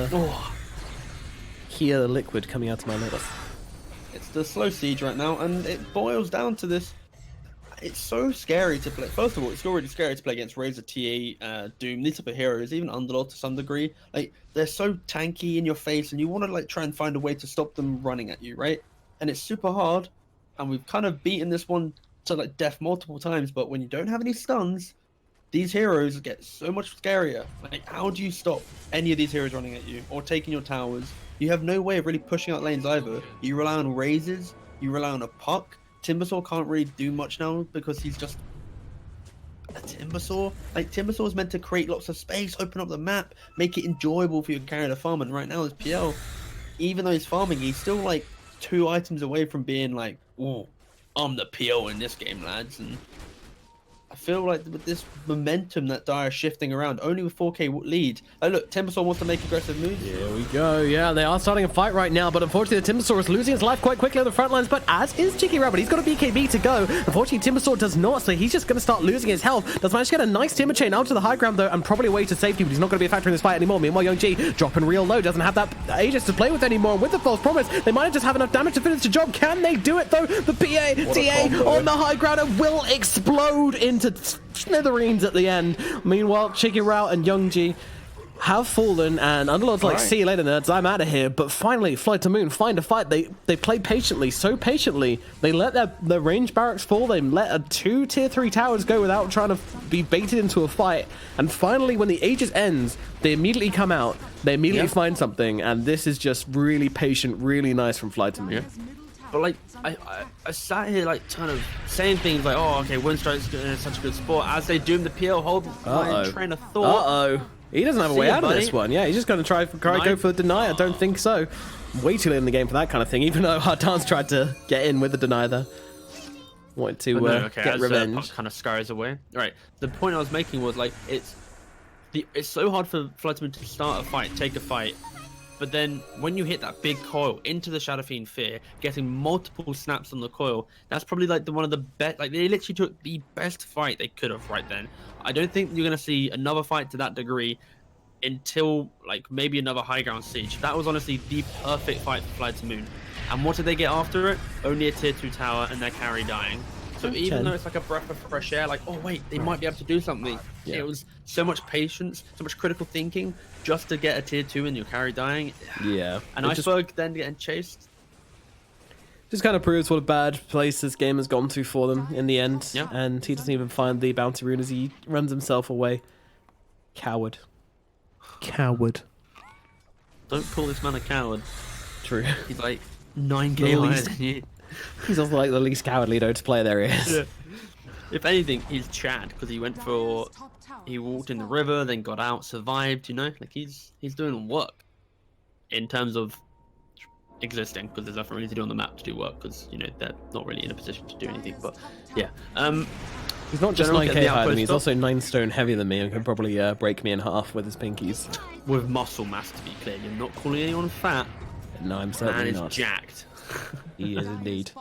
Kia liquid coming out of my lips. It's the slow siege right now, and it boils down to this. It's so scary to play. First of all, it's already scary to play against Razor, TA, Doom, these type of heroes, even Underlord to some degree. Like, they're so tanky in your face, and you want to like try and find a way to stop them running at you, right? And it's super hard, and we've kind of beaten this one to like death multiple times, but when you don't have any stuns, these heroes get so much scarier. Like, how do you stop any of these heroes running at you or taking your towers? You have no way of really pushing out lanes either. You rely on Razors, you rely on a Puck. Timbersaw can't really do much now because he's just a Timbersaw. Like, Timbersaw is meant to create lots of space, open up the map, make it enjoyable for your carry to farm. And right now, this PL, even though he's farming, he's still like 2 items away from being like, oh, I'm the PO in this game, lads. And I feel like with this momentum that Dire is shifting around, only with 4k lead. Oh look, Timbersaw wants to make aggressive moves. Here we go. Yeah, they are starting a fight right now, but unfortunately the Timbersaw is losing his life quite quickly on the front lines, but as is Cheeky Rabbit. He's got a BKB to go. Unfortunately, Timbersaw does not, so he's just going to start losing his health. Does manage to get a nice Timber Chain out to the high ground, though, and probably away to safety, but he's not going to be a factor in this fight anymore. Meanwhile, Young G dropping real low, doesn't have that Aegis to play with anymore, and with the False Promise, they might just have enough damage to finish the job. Can they do it, though? The TA on the high ground will explode into smithereens at the end. Meanwhile, Cheeky Route and Young G have fallen, and Underlord's like, see you later, nerds, I'm out of here. But finally, FlyToMoon find a fight. They played patiently, so patiently. They let their range barracks fall. They let 2 tier 3 towers go without trying to be baited into a fight. And finally, when the Aegis ends, they immediately come out. They immediately find something, and this is just really patient, really nice from FlyToMoon. Yeah. But like, I sat here like kind of saying things like, oh, okay, Winstrike's in such a good spot. As they doom the PL, hold my train of thought. He doesn't have a way out of this one. Yeah, he's just going to try go for the deny. I don't think so. Way too late in the game for that kind of thing, even though Hartan's tried to get in with the deny there. Wanted to get revenge. Kind of scurries away. Right. The point I was making was like, it's so hard for FlyToMoon to start a fight, take a fight. But then when you hit that big coil into the Shadow Fiend Fear, getting multiple snaps on the coil, that's probably like one of the best. Like, they literally took the best fight they could have right then. I don't think you're gonna see another fight to that degree until like maybe another high ground siege. That was honestly the perfect fight for FlyToMoon. And what did they get after it? Only a tier 2 tower and their carry dying. So even though it's like a breath of fresh air, like, oh wait, they might be able to do something. Yeah. It was so much patience, so much critical thinking just to get a tier 2 and your carry dying. Yeah. And Iceberg then getting chased. Just kind of proves what a bad place this game has gone to for them in the end. Yeah. And he doesn't even find the bounty rune as he runs himself away. Coward. Coward. Don't call this man a coward. True. He's like 9k higher than you. He's also like the least cowardly Dota player there is. Yeah. If anything, he's Chad because he walked in the river, then got out, survived. You know, like he's doing work in terms of existing, because there's nothing really to do on the map to do work, because you know they're not really in a position to do anything. But yeah, he's not just 9k higher than me, he's also 9 stone heavier than me and can probably break me in half with his pinkies. With muscle mass, to be clear. You're not calling anyone fat. No, I'm certainly not. Man is jacked. He is indeed.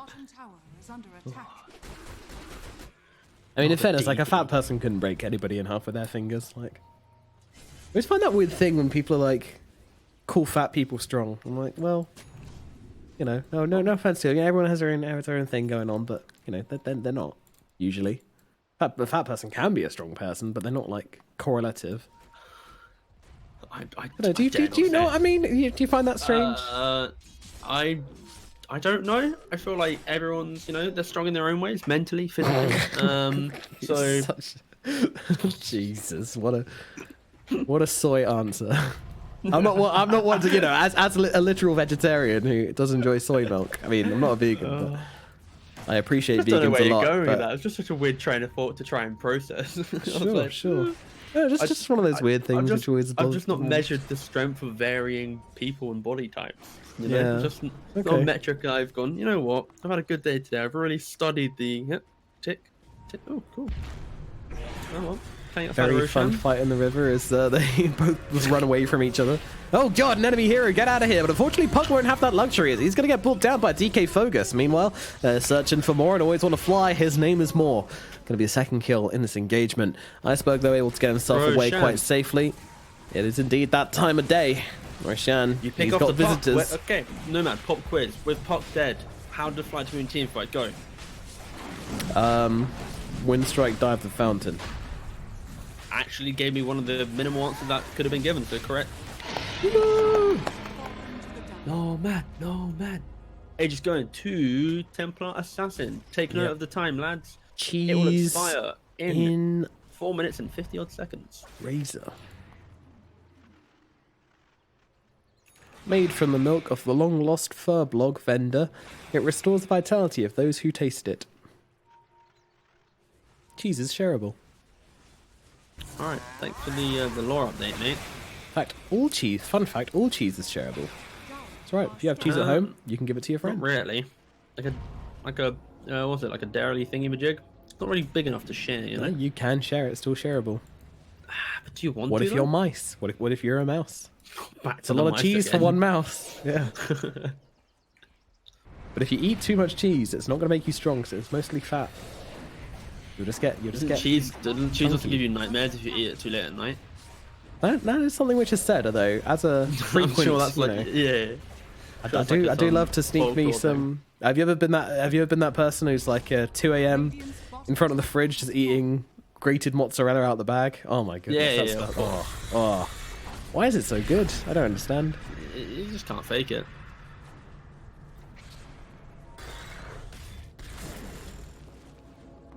I mean, in fairness, like a fat person couldn't break anybody in half with their fingers. Like, I always find that weird thing when people are like, call fat people strong. I'm like, well, you know, no offense to you. Yeah, everyone has their own thing going on, but you know, they're not usually. A fat person can be a strong person, but they're not like correlative. Do you know what I mean? Do you find that strange? I don't know. I feel like everyone's, you know, they're strong in their own ways, mentally, physically. So Jesus, what a soy answer. I'm not one to, you know, as a literal vegetarian who does enjoy soy milk. I mean, I'm not a vegan, but I appreciate I don't know vegans where a you're lot. going with But... that. It's just such a weird train of thought to try and process. Sure. Yeah, just one of those weird things which always. I've just not measured the strength of varying people and body types. You know, Yeah. just not a metric I've gone. You know what? I've had a good day today. I've really studied the tick. Oh, cool. Oh well. Very fun fight in the river as they both run away from each other. Oh god, an enemy hero, get out of here. But unfortunately, Puck won't have that luxury as he's going to get pulled down by DK Fogus. Meanwhile, searching for more and always want to fly. His name is More. Going to be a second kill in this engagement. Iceberg, though, able to get himself away quite safely. It is indeed that time of day. Roshan, you pick he's off got the visitors. Puck. Okay, Nomad, pop quiz. With Puck dead, how did FlyToMoon team fight go? Winstrike dive the fountain. Actually gave me one of the minimal answers that could have been given, so correct. No man. Age is going to Templar Assassin. Take note of the time, lads. Cheese. It will expire in 4 minutes and 50 odd seconds. Razor. Made from the milk of the long-lost fur blog vendor, it restores the vitality of those who taste it. Cheese is shareable. Alright, thanks for the lore update, mate. Fun fact, all cheese is shareable. That's right, if you have cheese at home, you can give it to your friend. Not really. Like a what's it, like a dairy thingy-majig? It's not really big enough to share, you know? No, you can share it, it's still shareable. But do you want to? What if you're mice? What if you're a mouse? Back It's a lot of cheese for one mouse. Yeah. But if you eat too much cheese, it's not going to make you strong, because it's mostly fat. You'll just get cheese also give you nightmares if you eat it too late at night? That is something which is said, though, as a frequent. I'm sure that's I do love to sneak me some. Have you ever been that person who's like 2 a.m. in front of the fridge just eating grated mozzarella out the bag? Oh my goodness, yeah. Oh, why is it so good? I don't understand. You just can't fake it.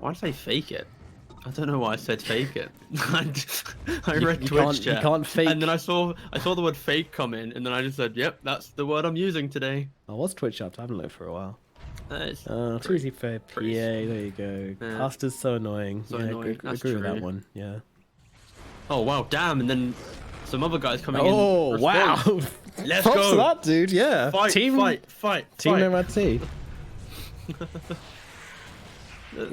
Why did I fake it? I don't know why I said fake it. I read Twitch chat. You can't fake. And then I saw the word fake come in, and then I just said, "Yep, that's the word I'm using today." Oh, what's Twitch up? I haven't looked for a while. It's too easy for PA. There you go. Yeah. Caster's so annoying. So annoying. I agree with that one. Yeah. Oh wow, damn! And then some other guys coming in. Oh wow! Let's Props go! to that dude. Yeah. Team Nomad T. The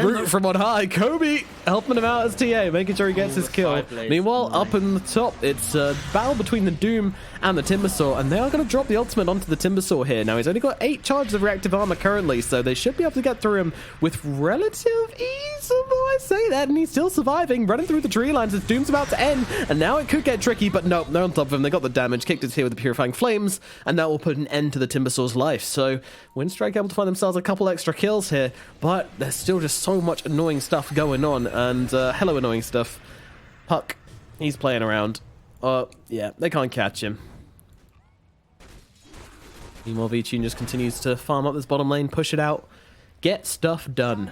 root from on high. Kobe helping him out as TA, making sure he gets his kill. Meanwhile, up in the top, it's a battle between the Doom and the Timbersaw, and they are going to drop the ultimate onto the Timbersaw here. Now, he's only got 8 charges of reactive armor currently, so they should be able to get through him with relative ease, although I say that, and he's still surviving, running through the tree lines as Doom's about to end, and now it could get tricky, but no, they're on top of him. They got the damage, kicked it here with the Purifying Flames, and that will put an end to the Timbersaw's life. So, Winstrike able to find themselves a couple extra kills here, but there's still just so much annoying stuff going on, and hello annoying stuff. Puck, he's playing around. Yeah, they can't catch him. Meanwhile, VTune just continues to farm up this bottom lane, push it out, get stuff done.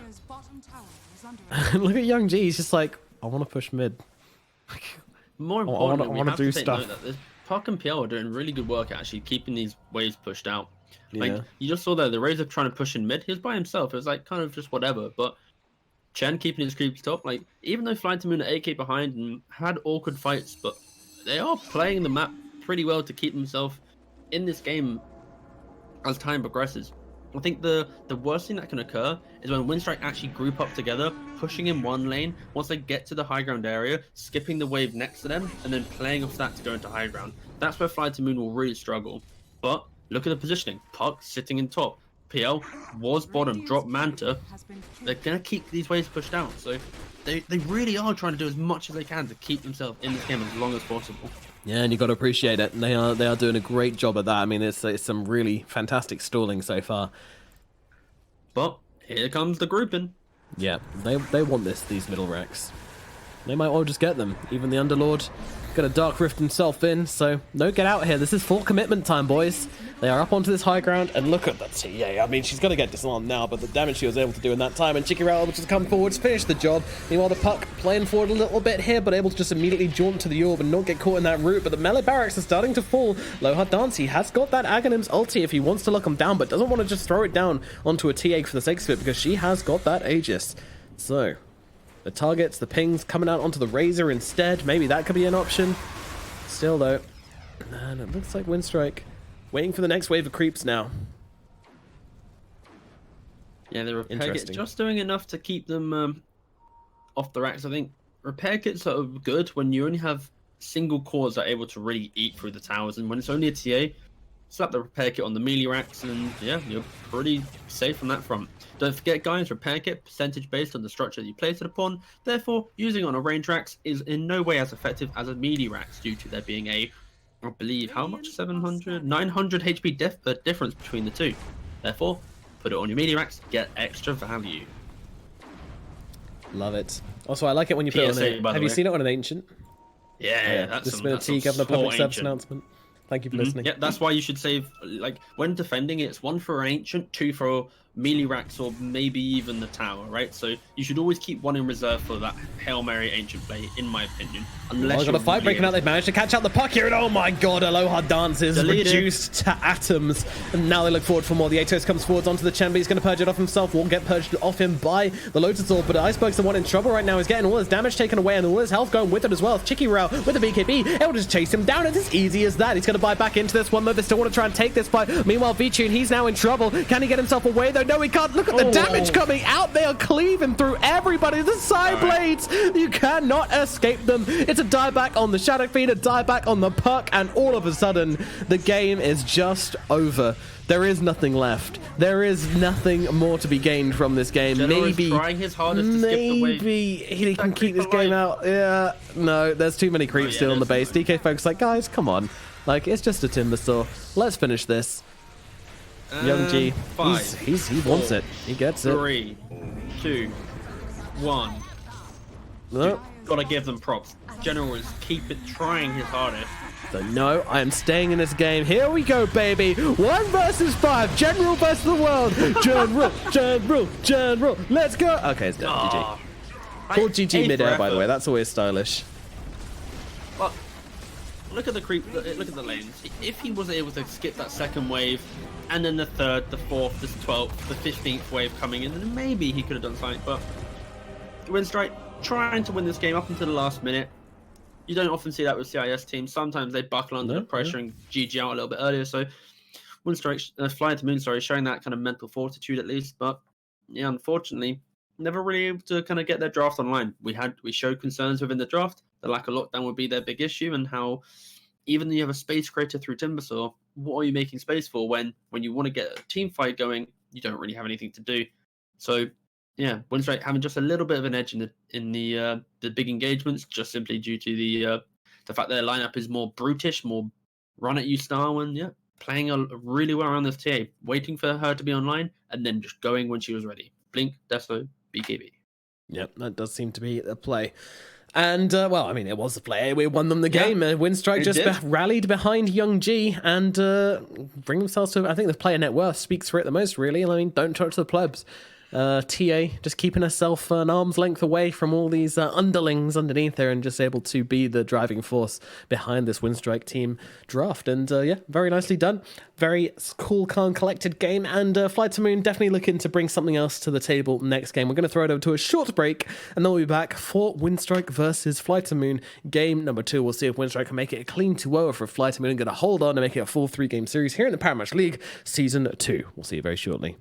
Look at Young G, he's just like, I want to push mid. More importantly, I want to do stuff. Puck and PL are doing really good work at actually keeping these waves pushed out. Like, Yeah. you just saw there, the Razor trying to push in mid, he was by himself. It was like kind of just whatever, but Chen keeping his creeps top. Like, even though FlyToMoon are AK behind and had awkward fights, but they are playing the map pretty well to keep themselves in this game as time progresses. I think the worst thing that can occur is when Winstrike actually group up together, pushing in one lane. Once they get to the high ground area, skipping the wave next to them, and then playing off that to go into high ground. That's where FlyToMoon will really struggle. But look at the positioning. Puck sitting in top. PL was bottom. Drop Manta. They're going to keep these waves pushed out. So they really are trying to do as much as they can to keep themselves in this game as long as possible. Yeah, and you got to appreciate it. They are doing a great job at that. I mean, it's some really fantastic stalling so far. But here comes the grouping. Yeah, they want these middle racks. They might well just get them. Even the Underlord got a Dark Rift himself in, so no get out here. This is full commitment time, boys. They are up onto this high ground, and look at the TA. I mean, she's going to get disarmed now, but the damage she was able to do in that time, and Chicky able to just come forward, finish the job. Meanwhile, the Puck playing forward a little bit here, but able to just immediately jaunt to the orb and not get caught in that route. But the melee barracks are starting to fall. Lohad Dance, he has got that Aghanim's ulti if he wants to lock him down, but doesn't want to just throw it down onto a TA for the sake of it, because she has got that Aegis. So the targets, the pings coming out onto the Razor instead. Maybe that could be an option. Still, though, and it looks like Winstrike waiting for the next wave of creeps now. Yeah, the repair kit's just doing enough to keep them off the racks. I think repair kits are good when you only have single cores that are able to really eat through the towers, and when it's only a TA, slap the repair kit on the melee racks, and yeah, you're pretty safe on that front. Don't forget, guys, repair kit percentage based on the structure that you place it upon. Therefore, using on a range racks is in no way as effective as a melee racks, due to there being a, I believe, how much? 700, 900 HP difference between the two. Therefore, put it on your melee racks, get extra value. Love it. Also, I like it when you put it on a... Have you seen it on an ancient? Yeah, that's this has been a TeaGuvnor public service announcement. Thank you for listening. Yeah, that's why you should save, like, when defending it, it's 1 for ancient, 2 for melee racks, or maybe even the tower, right? So you should always keep 1 in reserve for that Hail Mary ancient play, in my opinion. Unless got a fight breaking out. They've managed to catch out the Puck here, and oh my god, Aloha Dance is reduced to atoms. And now they look forward for more. The Atos comes forwards onto the chamber. He's going to purge it off himself. Won't get purged off him by the Lotus Orb, but Iceberg's the one in trouble right now. He's getting all his damage taken away, and all his health going with it as well. Chicky Rail with the BKB, able to just chase him down. It's as easy as that. He's going to buy back into this one, though. They still want to try and take this fight. Meanwhile, Vichun, he's now in trouble. Can he get himself away, though? No, he can't. Look at the damage coming out. They are cleaving through everybody. The side blades, you cannot escape them. It's a dieback on the Shadow Fiend, a dieback on the Puck, and all of a sudden, the game is just over. There is nothing left. There is nothing more to be gained from this game. Maybe trying his hardest to skip the wave. He can keep this game out. Yeah, no, there's too many creeps still on the base. DK folks like, guys, come on. Like, it's just a timber saw. Let's finish this. Young G, he wants it. He gets it. 3, 2, 1. No. Gotta give them props. General is trying his hardest. So no, I am staying in this game. Here we go, baby. 1 versus 5. General versus the world. General. Let's go. Okay, it's dead. GG. Called GG mid-air, by the way. That's always stylish. But look at the creep. Look at the lanes. If he was able to skip that second wave, and then the 3rd, the 4th, the 12th, the 15th wave coming in, then maybe he could have done something. But Winstrike trying to win this game up until the last minute. You don't often see that with CIS teams. Sometimes they buckle under the pressure and GG out a little bit earlier. So Winstrike, FlyToMoon, showing that kind of mental fortitude at least. But yeah, unfortunately, never really able to kind of get their draft online. We showed concerns within the draft. The lack of lockdown would be their big issue, and how even though you have a space creator through Timbersaw, what are you making space for when you want to get a team fight going? You don't really have anything to do. So yeah, Winstrike having just a little bit of an edge in the big engagements, just simply due to the fact that their lineup is more brutish, more run at you style, and yeah, playing really well around this TA, waiting for her to be online, and then just going when she was ready. Blink, Deso, BKB. Yep, that does seem to be the play. And, well, I mean, it was the play. We won them the game. Winstrike just rallied behind Young G and bring themselves to, I think the player net worth speaks for it the most, really. I mean, don't talk to the plebs. TA just keeping herself an arm's length away from all these underlings underneath her, and just able to be the driving force behind this Winstrike team draft. And yeah, very nicely done. Very cool, calm, collected game. And FlyToMoon definitely looking to bring something else to the table next game. We're going to throw it over to a short break, and then we'll be back for Winstrike versus FlyToMoon game number 2. We'll see if Winstrike can make it a clean 2-0 for FlyToMoon and going to hold on to make it a full 3-game series here in the Parimatch League Season 2. We'll see you very shortly.